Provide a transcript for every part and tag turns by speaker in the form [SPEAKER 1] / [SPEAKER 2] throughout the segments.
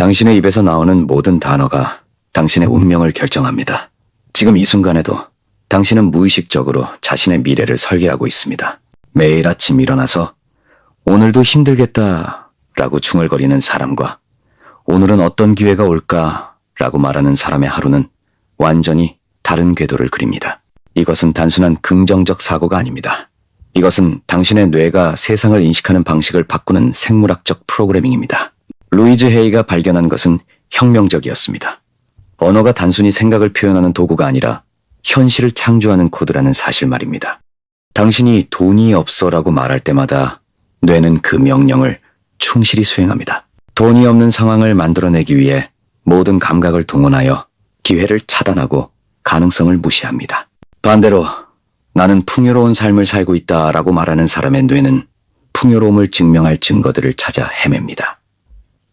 [SPEAKER 1] 당신의 입에서 나오는 모든 단어가 당신의 운명을 결정합니다. 지금 이 순간에도 당신은 무의식적으로 자신의 미래를 설계하고 있습니다. 매일 아침 일어나서 오늘도 힘들겠다 라고 중얼거리는 사람과 오늘은 어떤 기회가 올까 라고 말하는 사람의 하루는 완전히 다른 궤도를 그립니다. 이것은 단순한 긍정적 사고가 아닙니다. 이것은 당신의 뇌가 세상을 인식하는 방식을 바꾸는 생물학적 프로그래밍입니다. 루이즈 헤이가 발견한 것은 혁명적이었습니다. 언어가 단순히 생각을 표현하는 도구가 아니라 현실을 창조하는 코드라는 사실 말입니다. 당신이 돈이 없어라고 말할 때마다 뇌는 그 명령을 충실히 수행합니다. 돈이 없는 상황을 만들어내기 위해 모든 감각을 동원하여 기회를 차단하고 가능성을 무시합니다. 반대로 나는 풍요로운 삶을 살고 있다라고 말하는 사람의 뇌는 풍요로움을 증명할 증거들을 찾아 헤맵니다.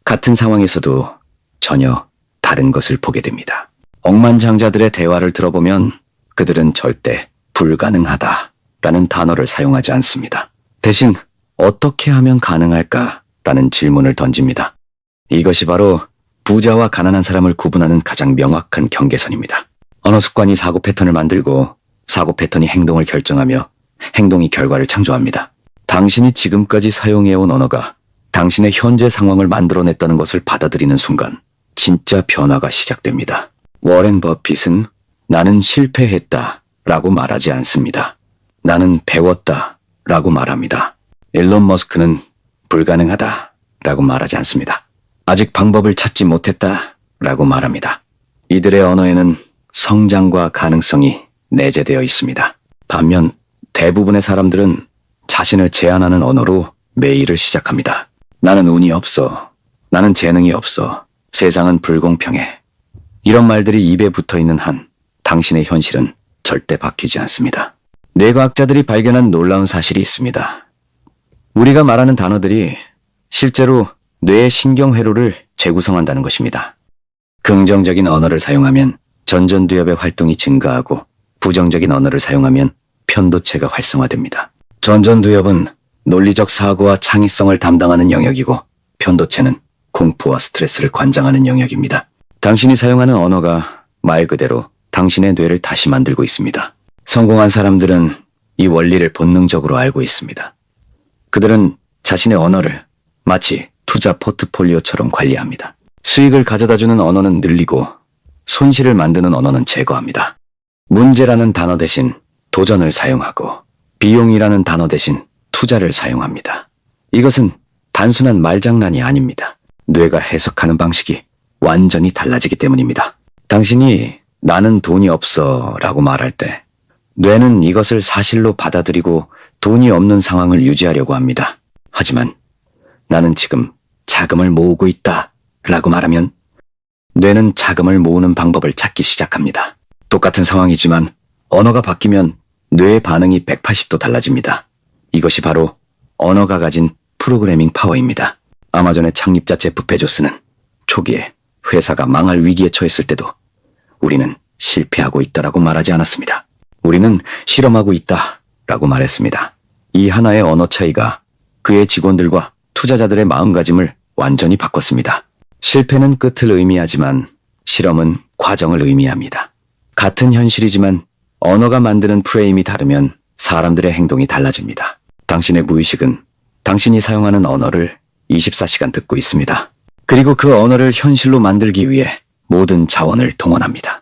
[SPEAKER 1] 같은 상황에서도 전혀 다른 것을 보게 됩니다. 억만장자들의 대화를 들어보면 그들은 절대 불가능하다라는 단어를 사용하지 않습니다. 대신 어떻게 하면 가능할까라는 질문을 던집니다. 이것이 바로 부자와 가난한 사람을 구분하는 가장 명확한 경계선입니다. 언어 습관이 사고 패턴을 만들고 사고 패턴이 행동을 결정하며 행동이 결과를 창조합니다. 당신이 지금까지 사용해온 언어가 당신의 현재 상황을 만들어냈다는 것을 받아들이는 순간 진짜 변화가 시작됩니다. 워렌 버핏은 나는 실패했다 라고 말하지 않습니다. 나는 배웠다 라고 말합니다. 일론 머스크는 불가능하다 라고 말하지 않습니다. 아직 방법을 찾지 못했다 라고 말합니다. 이들의 언어에는 성장과 가능성이 내재되어 있습니다. 반면 대부분의 사람들은 자신을 제한하는 언어로 매일을 시작합니다. 나는 운이 없어. 나는 재능이 없어. 세상은 불공평해. 이런 말들이 입에 붙어있는 한 당신의 현실은 절대 바뀌지 않습니다. 뇌과학자들이 발견한 놀라운 사실이 있습니다. 우리가 말하는 단어들이 실제로 뇌의 신경회로를 재구성한다는 것입니다. 긍정적인 언어를 사용하면 전전두엽의 활동이 증가하고 부정적인 언어를 사용하면 편도체가 활성화됩니다. 전전두엽은 논리적 사고와 창의성을 담당하는 영역이고 편도체는 공포와 스트레스를 관장하는 영역입니다. 당신이 사용하는 언어가 말 그대로 당신의 뇌를 다시 만들고 있습니다. 성공한 사람들은 이 원리를 본능적으로 알고 있습니다. 그들은 자신의 언어를 마치 투자 포트폴리오처럼 관리합니다. 수익을 가져다주는 언어는 늘리고 손실을 만드는 언어는 제거합니다. 문제라는 단어 대신 도전을 사용하고 비용이라는 단어 대신 투자를 사용합니다. 이것은 단순한 말장난이 아닙니다. 뇌가 해석하는 방식이 완전히 달라지기 때문입니다. 당신이 나는 돈이 없어 라고 말할 때 뇌는 이것을 사실로 받아들이고 돈이 없는 상황을 유지하려고 합니다. 하지만 나는 지금 자금을 모으고 있다 라고 말하면 뇌는 자금을 모으는 방법을 찾기 시작합니다. 똑같은 상황이지만 언어가 바뀌면 뇌의 반응이 180도 달라집니다. 이것이 바로 언어가 가진 프로그래밍 파워입니다. 아마존의 창립자 제프 베조스는 초기에 회사가 망할 위기에 처했을 때도 우리는 실패하고 있다라고 말하지 않았습니다. 우리는 실험하고 있다라고 말했습니다. 이 하나의 언어 차이가 그의 직원들과 투자자들의 마음가짐을 완전히 바꿨습니다. 실패는 끝을 의미하지만 실험은 과정을 의미합니다. 같은 현실이지만 언어가 만드는 프레임이 다르면 사람들의 행동이 달라집니다. 당신의 무의식은 당신이 사용하는 언어를 24시간 듣고 있습니다. 그리고 그 언어를 현실로 만들기 위해 모든 자원을 동원합니다.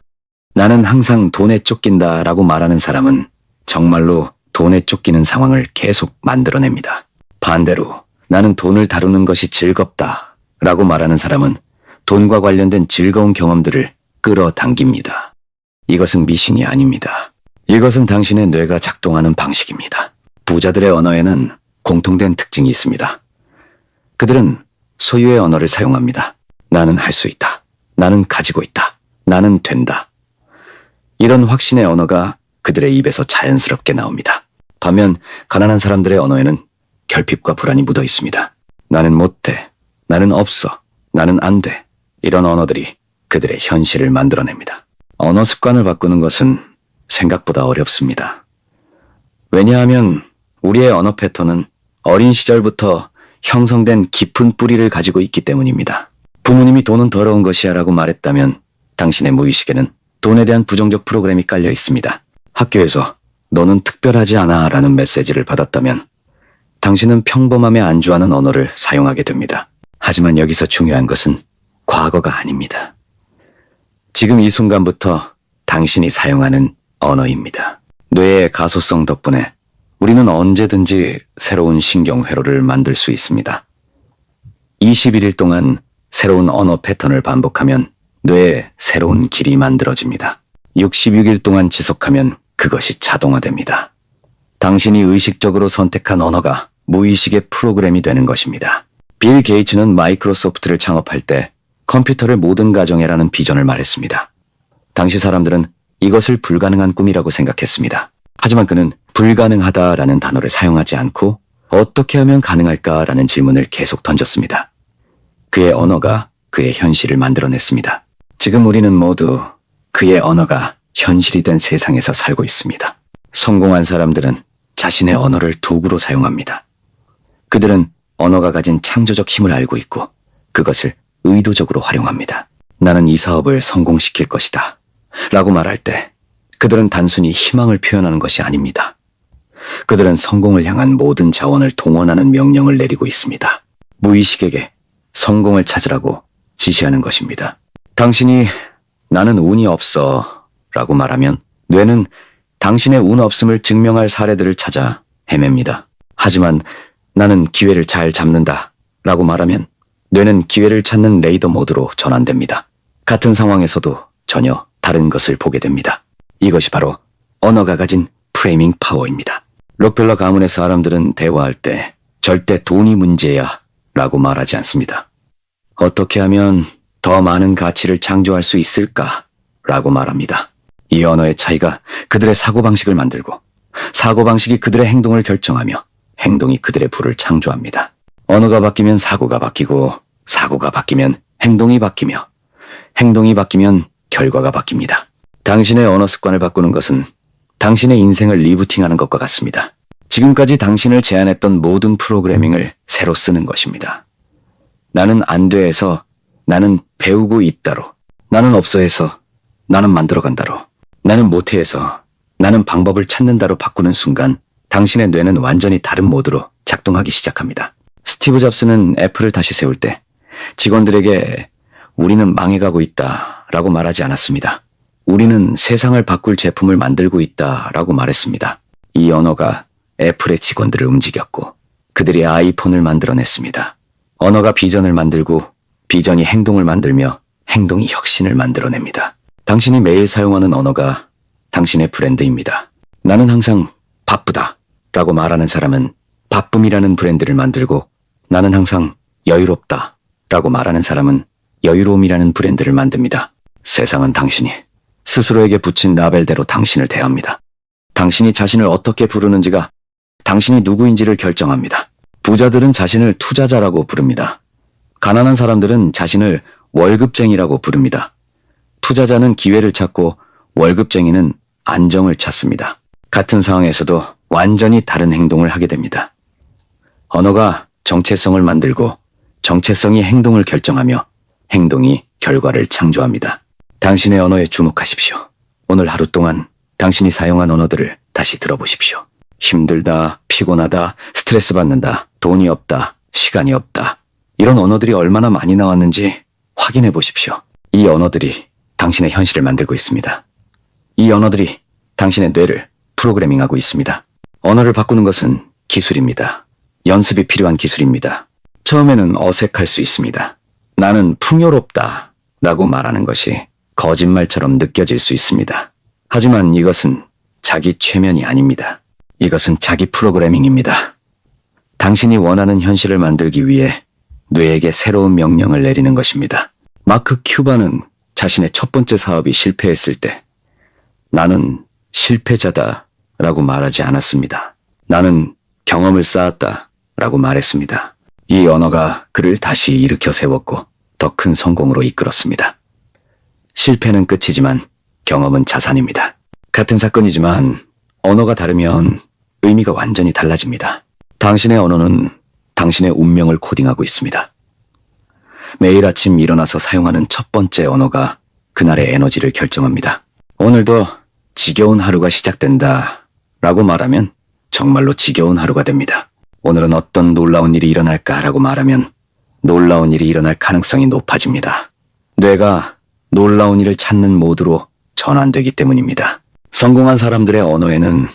[SPEAKER 1] 나는 항상 돈에 쫓긴다 라고 말하는 사람은 정말로 돈에 쫓기는 상황을 계속 만들어냅니다. 반대로 나는 돈을 다루는 것이 즐겁다 라고 말하는 사람은 돈과 관련된 즐거운 경험들을 끌어당깁니다. 이것은 미신이 아닙니다. 이것은 당신의 뇌가 작동하는 방식입니다. 부자들의 언어에는 공통된 특징이 있습니다. 그들은 소유의 언어를 사용합니다. 나는 할 수 있다. 나는 가지고 있다. 나는 된다. 이런 확신의 언어가 그들의 입에서 자연스럽게 나옵니다. 반면 가난한 사람들의 언어에는 결핍과 불안이 묻어 있습니다. 나는 못해. 나는 없어. 나는 안 돼. 이런 언어들이 그들의 현실을 만들어냅니다. 언어 습관을 바꾸는 것은 생각보다 어렵습니다. 왜냐하면 우리의 언어 패턴은 어린 시절부터 형성된 깊은 뿌리를 가지고 있기 때문입니다. 부모님이 돈은 더러운 것이야 라고 말했다면 당신의 무의식에는 돈에 대한 부정적 프로그램이 깔려 있습니다. 학교에서 너는 특별하지 않아 라는 메시지를 받았다면 당신은 평범함에 안주하는 언어를 사용하게 됩니다. 하지만 여기서 중요한 것은 과거가 아닙니다. 지금 이 순간부터 당신이 사용하는 언어입니다. 뇌의 가소성 덕분에 우리는 언제든지 새로운 신경회로를 만들 수 있습니다. 21일 동안 새로운 언어 패턴을 반복하면 뇌에 새로운 길이 만들어집니다. 66일 동안 지속하면 그것이 자동화됩니다. 당신이 의식적으로 선택한 언어가 무의식의 프로그램이 되는 것입니다. 빌 게이츠는 마이크로소프트를 창업할 때 컴퓨터를 모든 가정에라는 비전을 말했습니다. 당시 사람들은 이것을 불가능한 꿈이라고 생각했습니다. 하지만 그는 불가능하다라는 단어를 사용하지 않고 어떻게 하면 가능할까라는 질문을 계속 던졌습니다. 그의 언어가 그의 현실을 만들어냈습니다. 지금 우리는 모두 그의 언어가 현실이 된 세상에서 살고 있습니다. 성공한 사람들은 자신의 언어를 도구로 사용합니다. 그들은 언어가 가진 창조적 힘을 알고 있고 그것을 의도적으로 활용합니다. 나는 이 사업을 성공시킬 것이다 라고 말할 때 그들은 단순히 희망을 표현하는 것이 아닙니다. 그들은 성공을 향한 모든 자원을 동원하는 명령을 내리고 있습니다. 무의식에게 성공을 찾으라고 지시하는 것입니다. 당신이 나는 운이 없어 라고 말하면 뇌는 당신의 운 없음을 증명할 사례들을 찾아 헤맵니다. 하지만 나는 기회를 잘 잡는다 라고 말하면 뇌는 기회를 찾는 레이더 모드로 전환됩니다. 같은 상황에서도 전혀 다른 것을 보게 됩니다. 이것이 바로 언어가 가진 프레이밍 파워입니다. 록펠러 가문의 사람들은 대화할 때 절대 돈이 문제야 라고 말하지 않습니다. 어떻게 하면 더 많은 가치를 창조할 수 있을까 라고 말합니다. 이 언어의 차이가 그들의 사고방식을 만들고 사고방식이 그들의 행동을 결정하며 행동이 그들의 부를 창조합니다. 언어가 바뀌면 사고가 바뀌고 사고가 바뀌면 행동이 바뀌며 행동이 바뀌면 결과가 바뀝니다. 당신의 언어 습관을 바꾸는 것은 당신의 인생을 리부팅하는 것과 같습니다. 지금까지 당신을 제한했던 모든 프로그래밍을 새로 쓰는 것입니다. 나는 안 돼에서 나는 배우고 있다로, 나는 없어에서 나는 만들어간다로, 나는 못해에서 나는 방법을 찾는다로 바꾸는 순간 당신의 뇌는 완전히 다른 모드로 작동하기 시작합니다. 스티브 잡스는 애플을 다시 세울 때 직원들에게 우리는 망해가고 있다 라고 말하지 않았습니다. 우리는 세상을 바꿀 제품을 만들고 있다 라고 말했습니다. 이 언어가 애플의 직원들을 움직였고 그들이 아이폰을 만들어냈습니다. 언어가 비전을 만들고 비전이 행동을 만들며 행동이 혁신을 만들어냅니다. 당신이 매일 사용하는 언어가 당신의 브랜드입니다. 나는 항상 바쁘다 라고 말하는 사람은 바쁨이라는 브랜드를 만들고 나는 항상 여유롭다 라고 말하는 사람은 여유로움이라는 브랜드를 만듭니다. 세상은 당신이 스스로에게 붙인 라벨대로 당신을 대합니다. 당신이 자신을 어떻게 부르는지가 당신이 누구인지를 결정합니다. 부자들은 자신을 투자자라고 부릅니다. 가난한 사람들은 자신을 월급쟁이라고 부릅니다. 투자자는 기회를 찾고 월급쟁이는 안정을 찾습니다. 같은 상황에서도 완전히 다른 행동을 하게 됩니다. 언어가 정체성을 만들고 정체성이 행동을 결정하며 행동이 결과를 창조합니다. 당신의 언어에 주목하십시오. 오늘 하루 동안 당신이 사용한 언어들을 다시 들어보십시오. 힘들다, 피곤하다, 스트레스 받는다, 돈이 없다, 시간이 없다. 이런 언어들이 얼마나 많이 나왔는지 확인해 보십시오. 이 언어들이 당신의 현실을 만들고 있습니다. 이 언어들이 당신의 뇌를 프로그래밍하고 있습니다. 언어를 바꾸는 것은 기술입니다. 연습이 필요한 기술입니다. 처음에는 어색할 수 있습니다. 나는 풍요롭다 라고 말하는 것이 거짓말처럼 느껴질 수 있습니다. 하지만 이것은 자기 최면이 아닙니다. 이것은 자기 프로그래밍입니다. 당신이 원하는 현실을 만들기 위해 뇌에게 새로운 명령을 내리는 것입니다. 마크 큐바는 자신의 첫 번째 사업이 실패했을 때 나는 실패자다 라고 말하지 않았습니다. 나는 경험을 쌓았다 라고 말했습니다. 이 언어가 그를 다시 일으켜 세웠고 더 큰 성공으로 이끌었습니다. 실패는 끝이지만 경험은 자산입니다. 같은 사건이지만 언어가 다르면 의미가 완전히 달라집니다. 당신의 언어는 당신의 운명을 코딩하고 있습니다. 매일 아침 일어나서 사용하는 첫 번째 언어가 그날의 에너지를 결정합니다. 오늘도 지겨운 하루가 시작된다 라고 말하면 정말로 지겨운 하루가 됩니다. 오늘은 어떤 놀라운 일이 일어날까라고 말하면 놀라운 일이 일어날 가능성이 높아집니다. 뇌가 놀라운 일을 찾는 모드로 전환되기 때문입니다. 성공한 사람들의 언어에는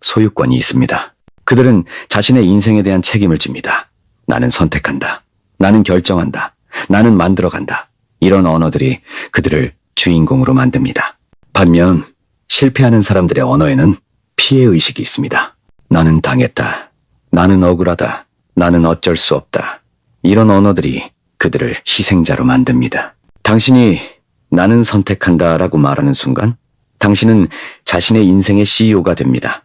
[SPEAKER 1] 소유권이 있습니다. 그들은 자신의 인생에 대한 책임을 집니다. 나는 선택한다. 나는 결정한다. 나는 만들어간다. 이런 언어들이 그들을 주인공으로 만듭니다. 반면 실패하는 사람들의 언어에는 피해의식이 있습니다. 나는 당했다. 나는 억울하다. 나는 어쩔 수 없다. 이런 언어들이 그들을 희생자로 만듭니다. 당신이 나는 선택한다 라고 말하는 순간 당신은 자신의 인생의 CEO가 됩니다.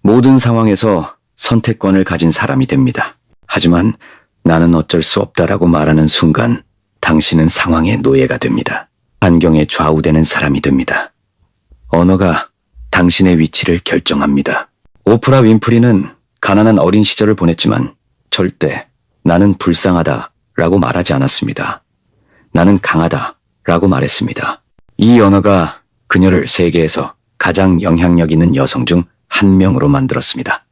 [SPEAKER 1] 모든 상황에서 선택권을 가진 사람이 됩니다. 하지만 나는 어쩔 수 없다라고 말하는 순간 당신은 상황의 노예가 됩니다. 환경에 좌우되는 사람이 됩니다. 언어가 당신의 위치를 결정합니다. 오프라 윈프리는 가난한 어린 시절을 보냈지만 절대 나는 불쌍하다 라고 말하지 않았습니다. 나는 강하다 라고 말했습니다. 이 언어가 그녀를 세계에서 가장 영향력 있는 여성 중 한 명으로 만들었습니다.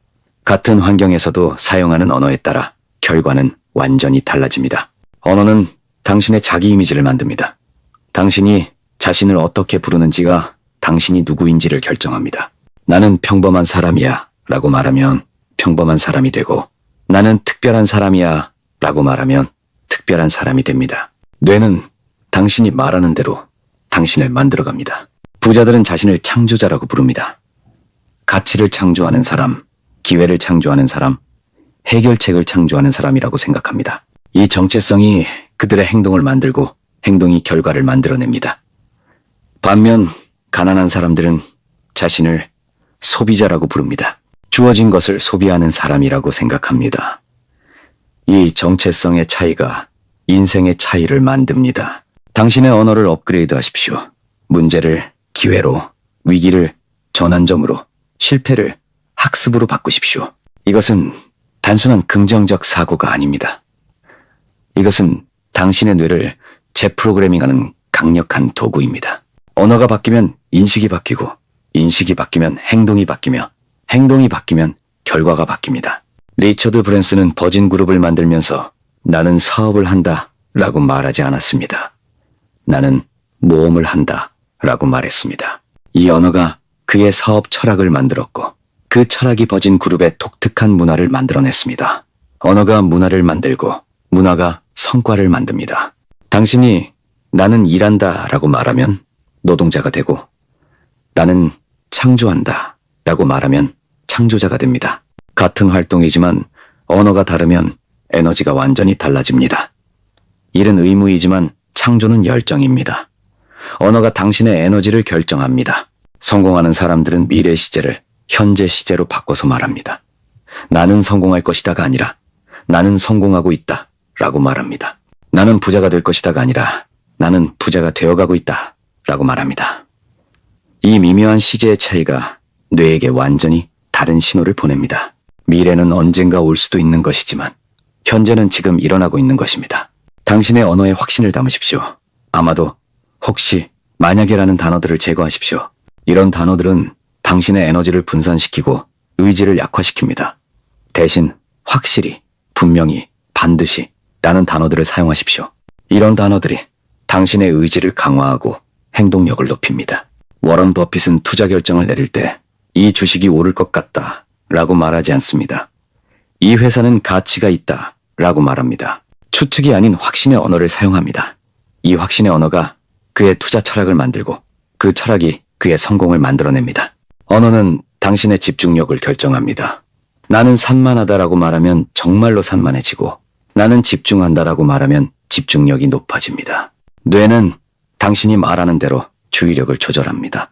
[SPEAKER 1] 같은 환경에서도 사용하는 언어에 따라 결과는 완전히 달라집니다. 언어는 당신의 자기 이미지를 만듭니다. 당신이 자신을 어떻게 부르는지가 당신이 누구인지를 결정합니다. 나는 평범한 사람이야 라고 말하면 평범한 사람이 되고 나는 특별한 사람이야 라고 말하면 특별한 사람이 됩니다. 뇌는 당신이 말하는 대로 당신을 만들어갑니다. 부자들은 자신을 창조자라고 부릅니다. 가치를 창조하는 사람, 기회를 창조하는 사람, 해결책을 창조하는 사람이라고 생각합니다. 이 정체성이 그들의 행동을 만들고 행동이 결과를 만들어냅니다. 반면 가난한 사람들은 자신을 소비자라고 부릅니다. 주어진 것을 소비하는 사람이라고 생각합니다. 이 정체성의 차이가 인생의 차이를 만듭니다. 당신의 언어를 업그레이드 하십시오. 문제를 기회로, 위기를 전환점으로, 실패를 학습으로 바꾸십시오. 이것은 단순한 긍정적 사고가 아닙니다. 이것은 당신의 뇌를 재프로그래밍하는 강력한 도구입니다. 언어가 바뀌면 인식이 바뀌고, 인식이 바뀌면 행동이 바뀌며, 행동이 바뀌면 결과가 바뀝니다. 리처드 브랜슨은 버진 그룹을 만들면서 나는 사업을 한다 라고 말하지 않았습니다. 나는 모험을 한다 라고 말했습니다. 이 언어가 그의 사업 철학을 만들었고 그 철학이 버진 그룹의 독특한 문화를 만들어냈습니다. 언어가 문화를 만들고 문화가 성과를 만듭니다. 당신이 나는 일한다 라고 말하면 노동자가 되고 나는 창조한다 라고 말하면 창조자가 됩니다. 같은 활동이지만 언어가 다르면 에너지가 완전히 달라집니다. 일은 의무이지만 창조는 열정입니다. 언어가 당신의 에너지를 결정합니다. 성공하는 사람들은 미래 시제를 현재 시제로 바꿔서 말합니다. 나는 성공할 것이다가 아니라 나는 성공하고 있다 라고 말합니다. 나는 부자가 될 것이다가 아니라 나는 부자가 되어가고 있다 라고 말합니다. 이 미묘한 시제의 차이가 뇌에게 완전히 다른 신호를 보냅니다. 미래는 언젠가 올 수도 있는 것이지만 현재는 지금 일어나고 있는 것입니다. 당신의 언어에 확신을 담으십시오. 아마도, 혹시, 만약에라는 단어들을 제거하십시오. 이런 단어들은 당신의 에너지를 분산시키고 의지를 약화시킵니다. 대신 확실히, 분명히, 반드시 라는 단어들을 사용하십시오. 이런 단어들이 당신의 의지를 강화하고 행동력을 높입니다. 워런 버핏은 투자 결정을 내릴 때 이 주식이 오를 것 같다 라고 말하지 않습니다. 이 회사는 가치가 있다 라고 말합니다. 추측이 아닌 확신의 언어를 사용합니다. 이 확신의 언어가 그의 투자 철학을 만들고 그 철학이 그의 성공을 만들어냅니다. 언어는 당신의 집중력을 결정합니다. 나는 산만하다라고 말하면 정말로 산만해지고 나는 집중한다라고 말하면 집중력이 높아집니다. 뇌는 당신이 말하는 대로 주의력을 조절합니다.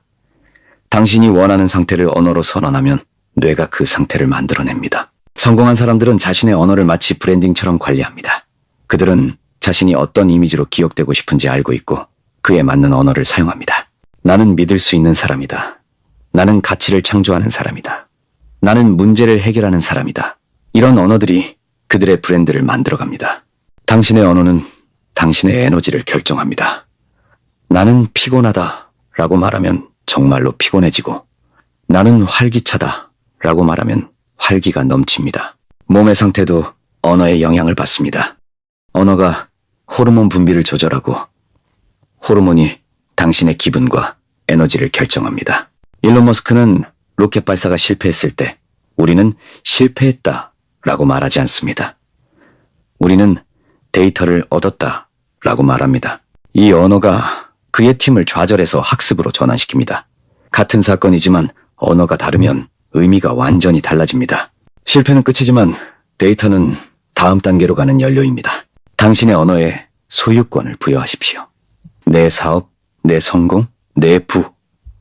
[SPEAKER 1] 당신이 원하는 상태를 언어로 선언하면 뇌가 그 상태를 만들어냅니다. 성공한 사람들은 자신의 언어를 마치 브랜딩처럼 관리합니다. 그들은 자신이 어떤 이미지로 기억되고 싶은지 알고 있고 그에 맞는 언어를 사용합니다. 나는 믿을 수 있는 사람이다. 나는 가치를 창조하는 사람이다. 나는 문제를 해결하는 사람이다. 이런 언어들이 그들의 브랜드를 만들어갑니다. 당신의 언어는 당신의 에너지를 결정합니다. 나는 피곤하다 라고 말하면 정말로 피곤해지고, 나는 활기차다 라고 말하면 활기가 넘칩니다. 몸의 상태도 언어의 영향을 받습니다. 언어가 호르몬 분비를 조절하고, 호르몬이 당신의 기분과 에너지를 결정합니다. 일론 머스크는 로켓 발사가 실패했을 때 우리는 실패했다 라고 말하지 않습니다. 우리는 데이터를 얻었다 라고 말합니다. 이 언어가 그의 팀을 좌절해서 학습으로 전환시킵니다. 같은 사건이지만 언어가 다르면 의미가 완전히 달라집니다. 실패는 끝이지만 데이터는 다음 단계로 가는 연료입니다. 당신의 언어에 소유권을 부여하십시오. 내 사업, 내 성공, 내 부,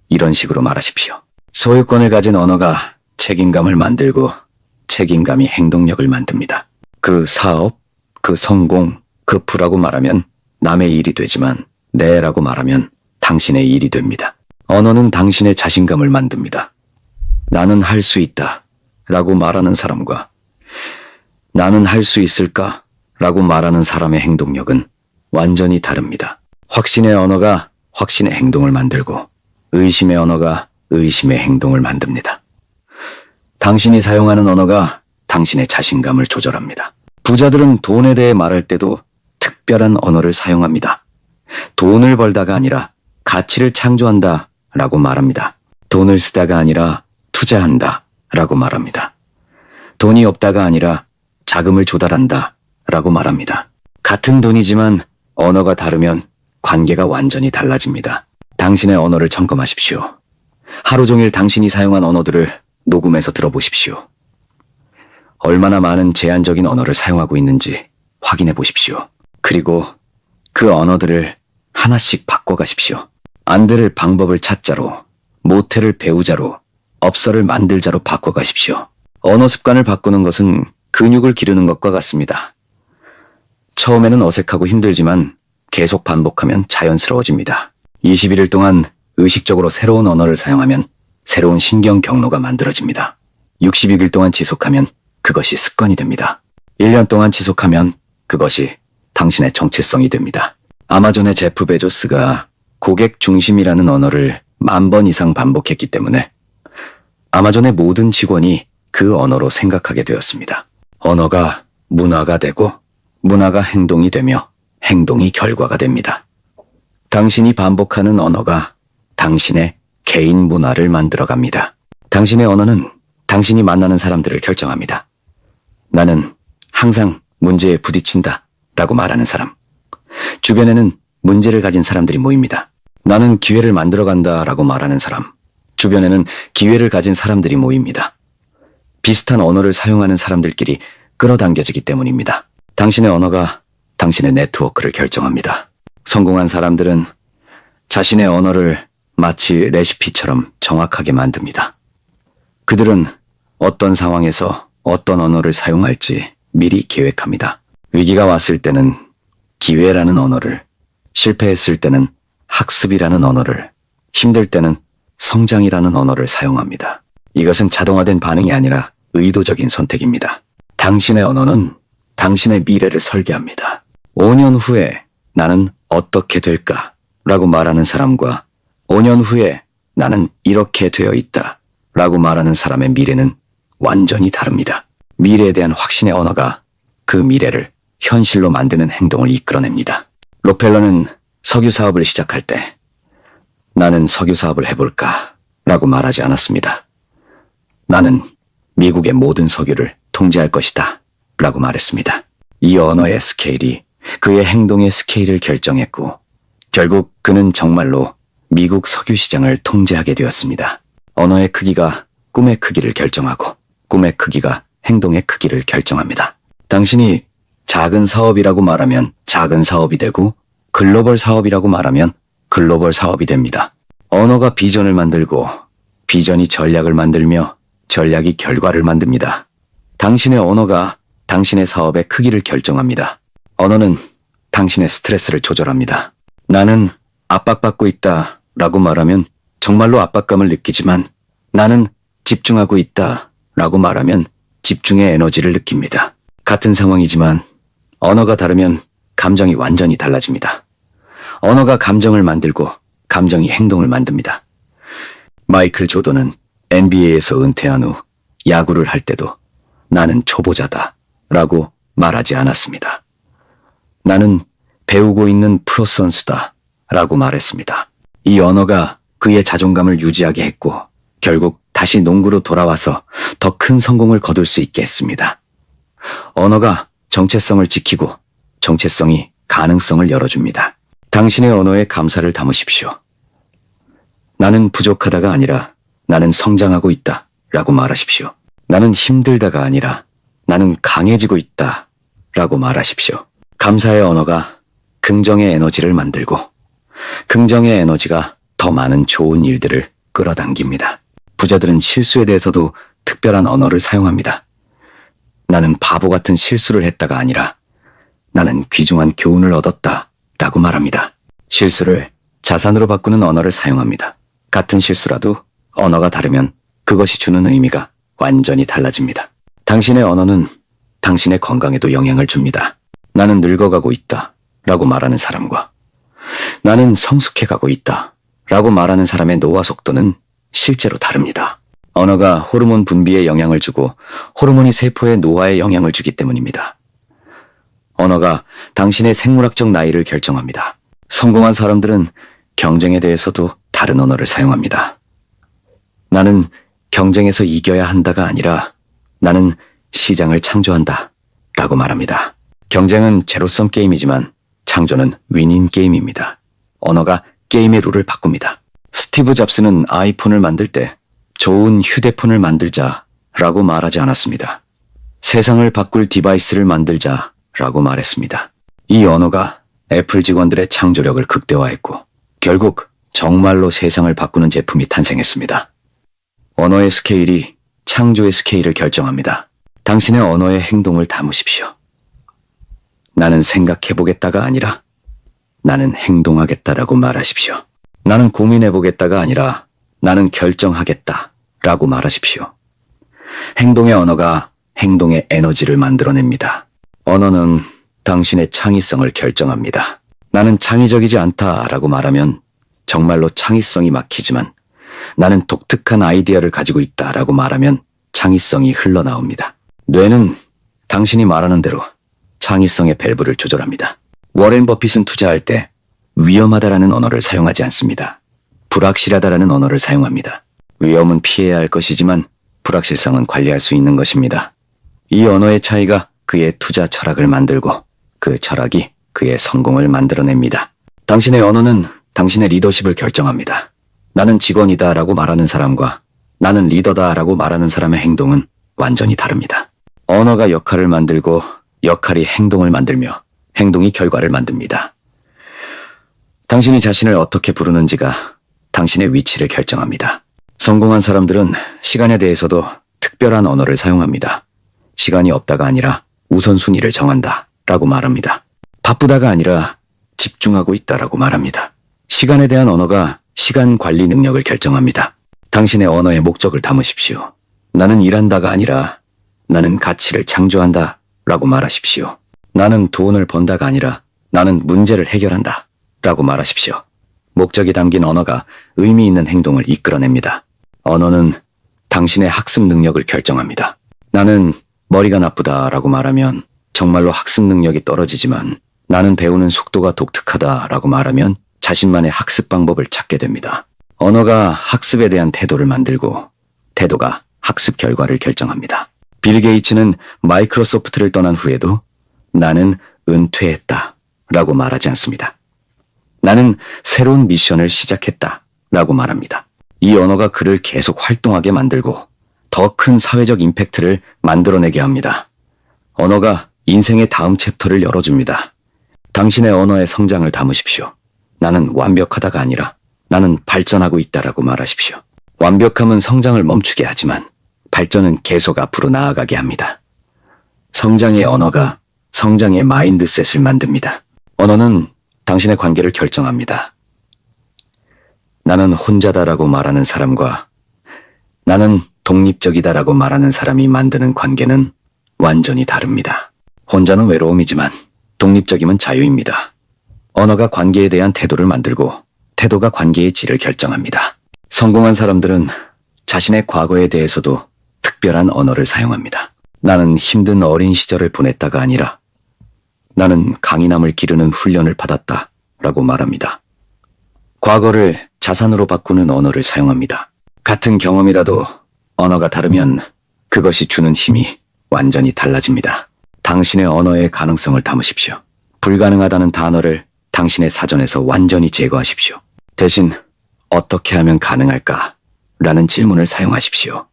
[SPEAKER 1] 이런 식으로 말하십시오. 소유권을 가진 언어가 책임감을 만들고, 책임감이 행동력을 만듭니다. 그 사업, 그 성공, 그 부라고 말하면 남의 일이 되지만 내라고 말하면 당신의 일이 됩니다. 언어는 당신의 자신감을 만듭니다. 나는 할 수 있다 라고 말하는 사람과 나는 할 수 있을까 라고 말하는 사람의 행동력은 완전히 다릅니다. 확신의 언어가 확신의 행동을 만들고, 의심의 언어가 의심의 행동을 만듭니다. 당신이 사용하는 언어가 당신의 자신감을 조절합니다. 부자들은 돈에 대해 말할 때도 특별한 언어를 사용합니다. 돈을 벌다가 아니라 가치를 창조한다 라고 말합니다. 돈을 쓰다가 아니라 투자한다 라고 말합니다. 돈이 없다가 아니라 자금을 조달한다 라고 말합니다. 같은 돈이지만 언어가 다르면 관계가 완전히 달라집니다. 당신의 언어를 점검하십시오. 하루 종일 당신이 사용한 언어들을 녹음해서 들어보십시오. 얼마나 많은 제한적인 언어를 사용하고 있는지 확인해 보십시오. 그리고 그 언어들을 하나씩 바꿔가십시오. 안 될 방법을 찾자로, 모태를 배우자로, 업설을 만들자로 바꿔가십시오. 언어 습관을 바꾸는 것은 근육을 기르는 것과 같습니다. 처음에는 어색하고 힘들지만 계속 반복하면 자연스러워집니다. 21일 동안 의식적으로 새로운 언어를 사용하면 새로운 신경 경로가 만들어집니다. 66일 동안 지속하면 그것이 습관이 됩니다. 1년 동안 지속하면 그것이 당신의 정체성이 됩니다. 아마존의 제프 베조스가 고객 중심이라는 언어를 10,000번 이상 반복했기 때문에 아마존의 모든 직원이 그 언어로 생각하게 되었습니다. 언어가 문화가 되고, 문화가 행동이 되며, 행동이 결과가 됩니다. 당신이 반복하는 언어가 당신의 개인 문화를 만들어갑니다. 당신의 언어는 당신이 만나는 사람들을 결정합니다. 나는 항상 문제에 부딪힌다 라고 말하는 사람. 주변에는 문제를 가진 사람들이 모입니다. 나는 기회를 만들어간다 라고 말하는 사람. 주변에는 기회를 가진 사람들이 모입니다. 비슷한 언어를 사용하는 사람들끼리 끌어당겨지기 때문입니다. 당신의 언어가 당신의 네트워크를 결정합니다. 성공한 사람들은 자신의 언어를 마치 레시피처럼 정확하게 만듭니다. 그들은 어떤 상황에서 어떤 언어를 사용할지 미리 계획합니다. 위기가 왔을 때는 기회라는 언어를, 실패했을 때는 학습이라는 언어를, 힘들 때는 성장이라는 언어를 사용합니다. 이것은 자동화된 반응이 아니라 의도적인 선택입니다. 당신의 언어는 당신의 미래를 설계합니다. 5년 후에 나는 어떻게 될까? 라고 말하는 사람과 5년 후에 나는 이렇게 되어 있다 라고 말하는 사람의 미래는 완전히 다릅니다. 미래에 대한 확신의 언어가 그 미래를 현실로 만드는 행동을 이끌어냅니다. 록펠러는 석유 사업을 시작할 때 나는 석유 사업을 해볼까 라고 말하지 않았습니다. 나는 미국의 모든 석유를 통제할 것이다 라고 말했습니다. 이 언어의 스케일이 그의 행동의 스케일을 결정했고, 결국 그는 정말로 미국 석유 시장을 통제하게 되었습니다. 언어의 크기가 꿈의 크기를 결정하고, 꿈의 크기가 행동의 크기를 결정합니다. 당신이 작은 사업이라고 말하면 작은 사업이 되고, 글로벌 사업이라고 말하면 글로벌 사업이 됩니다. 언어가 비전을 만들고, 비전이 전략을 만들며, 전략이 결과를 만듭니다. 당신의 언어가 당신의 사업의 크기를 결정합니다. 언어는 당신의 스트레스를 조절합니다. 나는 압박받고 있다 라고 말하면 정말로 압박감을 느끼지만, 나는 집중하고 있다 라고 말하면 집중의 에너지를 느낍니다. 같은 상황이지만 언어가 다르면 감정이 완전히 달라집니다. 언어가 감정을 만들고 감정이 행동을 만듭니다. 마이클 조던은 NBA에서 은퇴한 후 야구를 할 때도 나는 초보자다 라고 말하지 않았습니다. 나는 배우고 있는 프로 선수다 라고 말했습니다. 이 언어가 그의 자존감을 유지하게 했고 결국 다시 농구로 돌아와서 더 큰 성공을 거둘 수 있게 했습니다. 언어가 정체성을 지키고 정체성이 가능성을 열어줍니다. 당신의 언어에 감사를 담으십시오. 나는 부족하다가 아니라 나는 성장하고 있다 라고 말하십시오. 나는 힘들다가 아니라 나는 강해지고 있다 라고 말하십시오. 감사의 언어가 긍정의 에너지를 만들고 긍정의 에너지가 더 많은 좋은 일들을 끌어당깁니다. 부자들은 실수에 대해서도 특별한 언어를 사용합니다. 나는 바보 같은 실수를 했다가 아니라 나는 귀중한 교훈을 얻었다 라고 말합니다. 실수를 자산으로 바꾸는 언어를 사용합니다. 같은 실수라도 언어가 다르면 그것이 주는 의미가 완전히 달라집니다. 당신의 언어는 당신의 건강에도 영향을 줍니다. 나는 늙어가고 있다 라고 말하는 사람과 나는 성숙해가고 있다 라고 말하는 사람의 노화 속도는 실제로 다릅니다. 언어가 호르몬 분비에 영향을 주고 호르몬이 세포의 노화에 영향을 주기 때문입니다. 언어가 당신의 생물학적 나이를 결정합니다. 성공한 사람들은 경쟁에 대해서도 다른 언어를 사용합니다. 나는 경쟁에서 이겨야 한다가 아니라 나는 시장을 창조한다 라고 말합니다. 경쟁은 제로섬 게임이지만 창조는 윈인 게임입니다. 언어가 게임의 룰을 바꿉니다. 스티브 잡스는 아이폰을 만들 때 좋은 휴대폰을 만들자 라고 말하지 않았습니다. 세상을 바꿀 디바이스를 만들자 라고 말했습니다. 이 언어가 애플 직원들의 창조력을 극대화했고 결국 정말로 세상을 바꾸는 제품이 탄생했습니다. 언어의 스케일이 창조의 스케일을 결정합니다. 당신의 언어의 행동을 담으십시오. 나는 생각해보겠다가 아니라 나는 행동하겠다라고 말하십시오. 나는 고민해보겠다가 아니라 나는 결정하겠다 라고 말하십시오. 행동의 언어가 행동의 에너지를 만들어냅니다. 언어는 당신의 창의성을 결정합니다. 나는 창의적이지 않다라고 말하면 정말로 창의성이 막히지만 나는 독특한 아이디어를 가지고 있다라고 말하면 창의성이 흘러나옵니다. 뇌는 당신이 말하는 대로 창의성의 밸브를 조절합니다. 워렌 버핏은 투자할 때 위험하다라는 언어를 사용하지 않습니다. 불확실하다라는 언어를 사용합니다. 위험은 피해야 할 것이지만 불확실성은 관리할 수 있는 것입니다. 이 언어의 차이가 그의 투자 철학을 만들고 그 철학이 그의 성공을 만들어냅니다. 당신의 언어는 당신의 리더십을 결정합니다. 나는 직원이다 라고 말하는 사람과 나는 리더다 라고 말하는 사람의 행동은 완전히 다릅니다. 언어가 역할을 만들고 역할이 행동을 만들며 행동이 결과를 만듭니다. 당신이 자신을 어떻게 부르는지가 당신의 위치를 결정합니다. 성공한 사람들은 시간에 대해서도 특별한 언어를 사용합니다. 시간이 없다가 아니라 우선순위를 정한다 라고 말합니다. 바쁘다가 아니라 집중하고 있다라고 말합니다. 시간에 대한 언어가 시간 관리 능력을 결정합니다. 당신의 언어의 목적을 담으십시오. 나는 일한다가 아니라 나는 가치를 창조한다 라고 말하십시오. 나는 돈을 번다가 아니라 나는 문제를 해결한다 라고 말하십시오. 목적이 담긴 언어가 의미 있는 행동을 이끌어냅니다. 언어는 당신의 학습 능력을 결정합니다. 나는 머리가 나쁘다 라고 말하면 정말로 학습 능력이 떨어지지만 나는 배우는 속도가 독특하다 라고 말하면 자신만의 학습 방법을 찾게 됩니다. 언어가 학습에 대한 태도를 만들고 태도가 학습 결과를 결정합니다. 빌 게이츠는 마이크로소프트를 떠난 후에도 나는 은퇴했다 라고 말하지 않습니다. 나는 새로운 미션을 시작했다 라고 말합니다. 이 언어가 그를 계속 활동하게 만들고 더 큰 사회적 임팩트를 만들어내게 합니다. 언어가 인생의 다음 챕터를 열어줍니다. 당신의 언어의 성장을 담으십시오. 나는 완벽하다가 아니라 나는 발전하고 있다라고 말하십시오. 완벽함은 성장을 멈추게 하지만 발전은 계속 앞으로 나아가게 합니다. 성장의 언어가 성장의 마인드셋을 만듭니다. 언어는 당신의 관계를 결정합니다. 나는 혼자다라고 말하는 사람과 나는 독립적이다라고 말하는 사람이 만드는 관계는 완전히 다릅니다. 혼자는 외로움이지만 독립적임은 자유입니다. 언어가 관계에 대한 태도를 만들고 태도가 관계의 질을 결정합니다. 성공한 사람들은 자신의 과거에 대해서도 특별한 언어를 사용합니다. 나는 힘든 어린 시절을 보냈다가 아니라 나는 강인함을 기르는 훈련을 받았다 라고 말합니다. 과거를 자산으로 바꾸는 언어를 사용합니다. 같은 경험이라도 언어가 다르면 그것이 주는 힘이 완전히 달라집니다. 당신의 언어의 가능성을 담으십시오. 불가능하다는 단어를 당신의 사전에서 완전히 제거하십시오. 대신 어떻게 하면 가능할까? 라는 질문을 사용하십시오.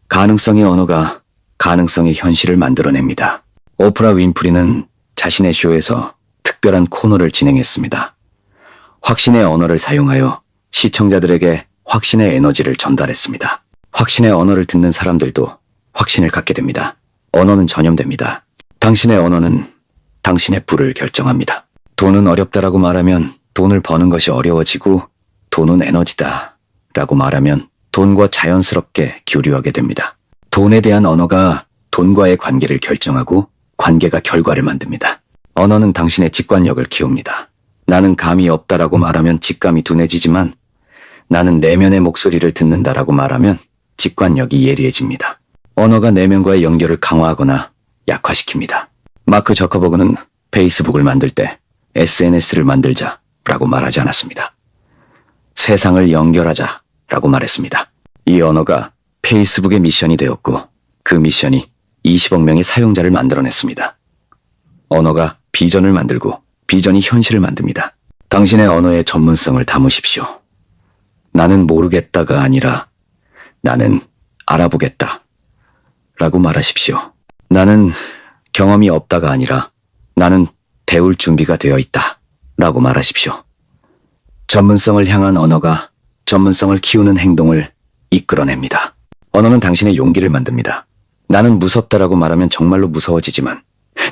[SPEAKER 1] 가능성의 언어가 가능성의 현실을 만들어냅니다. 오프라 윈프리는 자신의 쇼에서 특별한 코너를 진행했습니다. 확신의 언어를 사용하여 시청자들에게 확신의 에너지를 전달했습니다. 확신의 언어를 듣는 사람들도 확신을 갖게 됩니다. 언어는 전염됩니다. 당신의 언어는 당신의 부를 결정합니다. 돈은 어렵다라고 말하면 돈을 버는 것이 어려워지고 돈은 에너지다 라고 말하면 돈과 자연스럽게 교류하게 됩니다. 돈에 대한 언어가 돈과의 관계를 결정하고 관계가 결과를 만듭니다. 언어는 당신의 직관력을 키웁니다. 나는 감이 없다라고 말하면 직감이 둔해지지만 나는 내면의 목소리를 듣는다라고 말하면 직관력이 예리해집니다. 언어가 내면과의 연결을 강화하거나 약화시킵니다. 마크 저커버그는 페이스북을 만들 때 SNS를 만들자라고 말하지 않았습니다. 세상을 연결하자라고 말했습니다. 이 언어가 페이스북의 미션이 되었고 그 미션이 20억 명의 사용자를 만들어냈습니다. 언어가 비전을 만들고 비전이 현실을 만듭니다. 당신의 언어의 전문성을 담으십시오. 나는 모르겠다가 아니라 나는 알아보겠다 라고 말하십시오. 나는 경험이 없다가 아니라 나는 배울 준비가 되어 있다 라고 말하십시오. 전문성을 향한 언어가 전문성을 키우는 행동을 이끌어냅니다. 언어는 당신의 용기를 만듭니다. 나는 무섭다라고 말하면 정말로 무서워지지만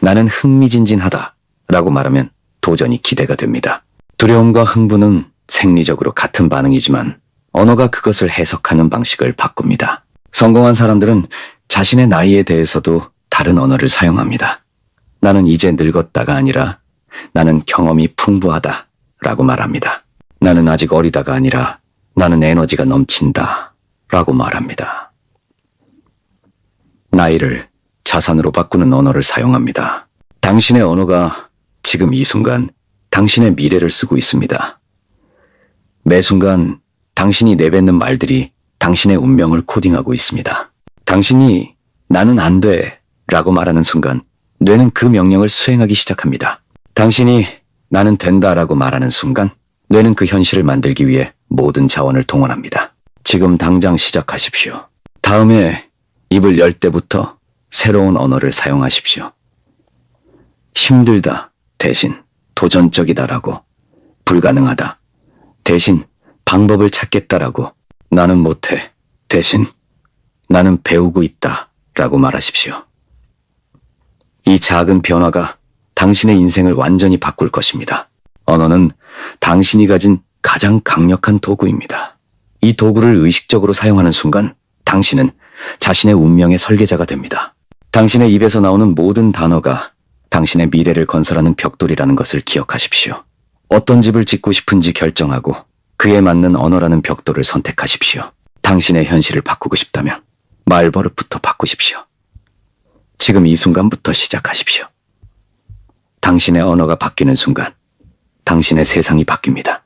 [SPEAKER 1] 나는 흥미진진하다 라고 말하면 도전이 기대가 됩니다. 두려움과 흥분은 생리적으로 같은 반응이지만 언어가 그것을 해석하는 방식을 바꿉니다. 성공한 사람들은 자신의 나이에 대해서도 다른 언어를 사용합니다. 나는 이제 늙었다가 아니라 나는 경험이 풍부하다 라고 말합니다. 나는 아직 어리다가 아니라 나는 에너지가 넘친다 라고 말합니다. 나이를 자산으로 바꾸는 언어를 사용합니다. 당신의 언어가 지금 이 순간 당신의 미래를 쓰고 있습니다. 매 순간 당신이 내뱉는 말들이 당신의 운명을 코딩하고 있습니다. 당신이 나는 안 돼 라고 말하는 순간 뇌는 그 명령을 수행하기 시작합니다. 당신이 나는 된다 라고 말하는 순간 뇌는 그 현실을 만들기 위해 모든 자원을 동원합니다. 지금 당장 시작하십시오. 다음에 입을 열 때부터 새로운 언어를 사용하십시오. 힘들다 대신 도전적이다라고, 불가능하다 대신 방법을 찾겠다라고, 나는 못해 대신 나는 배우고 있다 라고 말하십시오. 이 작은 변화가 당신의 인생을 완전히 바꿀 것입니다. 언어는 당신이 가진 가장 강력한 도구입니다. 이 도구를 의식적으로 사용하는 순간 당신은 자신의 운명의 설계자가 됩니다. 당신의 입에서 나오는 모든 단어가 당신의 미래를 건설하는 벽돌이라는 것을 기억하십시오. 어떤 집을 짓고 싶은지 결정하고 그에 맞는 언어라는 벽돌을 선택하십시오. 당신의 현실을 바꾸고 싶다면 말버릇부터 바꾸십시오. 지금 이 순간부터 시작하십시오. 당신의 언어가 바뀌는 순간 당신의 세상이 바뀝니다.